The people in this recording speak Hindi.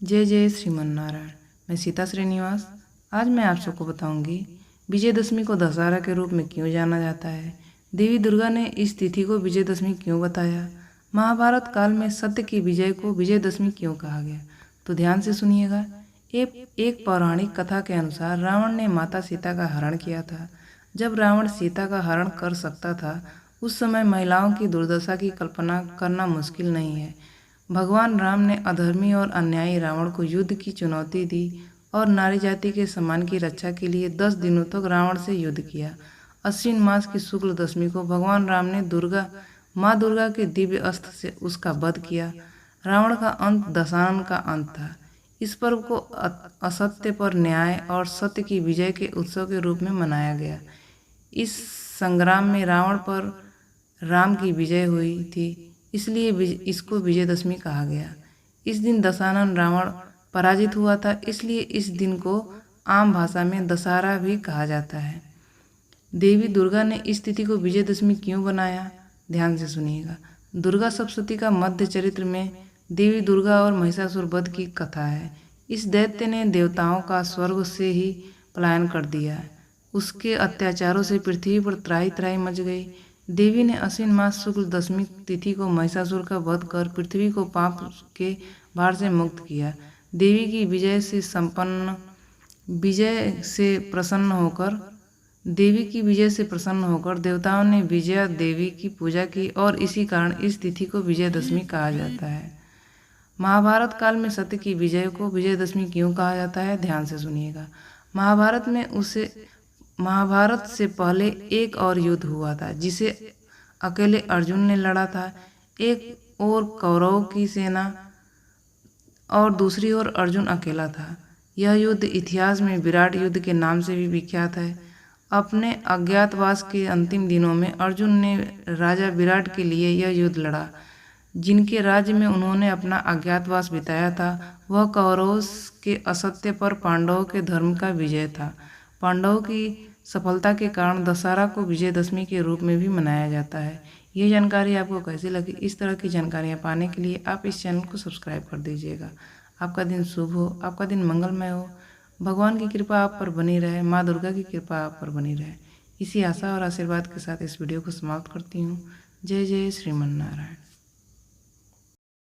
जय जय श्रीमन्नारायण। मैं सीता श्रीनिवास। आज मैं आप सबको बताऊंगी विजयदशमी को दशहरा के रूप में क्यों जाना जाता है। देवी दुर्गा ने इस तिथि को विजयदशमी क्यों बताया। महाभारत काल में सत्य की विजय को विजयदशमी क्यों कहा गया, तो ध्यान से सुनिएगा। एक पौराणिक कथा के अनुसार रावण ने माता सीता का हरण किया था। जब रावण सीता का हरण कर सकता था, उस समय महिलाओं की दुर्दशा की कल्पना करना मुश्किल नहीं है। भगवान राम ने अधर्मी और अन्यायी रावण को युद्ध की चुनौती दी और नारी जाति के सम्मान की रक्षा के लिए 10 दिनों तक रावण से युद्ध किया। अश्विन मास की शुक्ल दशमी को भगवान राम ने माँ दुर्गा के दिव्य अस्त्र से उसका वध किया। रावण का अंत दशानन का अंत था। इस पर्व को असत्य पर न्याय और सत्य की विजय के उत्सव के रूप में मनाया गया। इस संग्राम में रावण पर राम की विजय हुई थी, इसलिए इसको विजयदशमी कहा गया। इस दिन दशानन रावण पराजित हुआ था, इसलिए इस दिन को आम भाषा में दशहरा भी कहा जाता है। देवी दुर्गा ने इस तिथि को विजयदशमी क्यों बनाया, ध्यान से सुनिएगा। दुर्गा सप्तशती का मध्य चरित्र में देवी दुर्गा और महिषासुर वध की कथा है। इस दैत्य ने देवताओं का स्वर्ग से ही पलायन कर दिया। उसके अत्याचारों से पृथ्वी पर त्राही त्राही मच गई। देवी ने अश्विन मास शुक्ल दशमी तिथि को महिषासुर का वध कर पृथ्वी को पाप के भार से मुक्त किया। देवी की विजय से प्रसन्न होकर देवताओं ने विजया देवी की पूजा की और इसी कारण इस तिथि को विजयदशमी कहा जाता है। महाभारत काल में सत्य की विजय को विजयदशमी क्यों कहा जाता है, ध्यान से सुनिएगा। महाभारत से पहले एक और युद्ध हुआ था, जिसे अकेले अर्जुन ने लड़ा था। एक ओर कौरवों की सेना और दूसरी ओर अर्जुन अकेला था। यह युद्ध इतिहास में विराट युद्ध के नाम से भी विख्यात है। अपने अज्ञातवास के अंतिम दिनों में अर्जुन ने राजा विराट के लिए यह युद्ध लड़ा। जिनके राज्य में उन्होंने अपना अज्ञातवास बिताया था, वह कौरवों के असत्य पर पांडवों के धर्म का विजय था। पांडवों की सफलता के कारण दशहरा को विजयदशमी के रूप में भी मनाया जाता है। ये जानकारी आपको कैसी लगी? इस तरह की जानकारियाँ पाने के लिए आप इस चैनल को सब्सक्राइब कर दीजिएगा। आपका दिन शुभ हो, आपका दिन मंगलमय हो। भगवान की कृपा आप पर बनी रहे, माँ दुर्गा की कृपा आप पर बनी रहे। इसी आशा और आशीर्वाद के साथ इस वीडियो को समाप्त करती हूँ। जय जय श्रीमन्नारायण।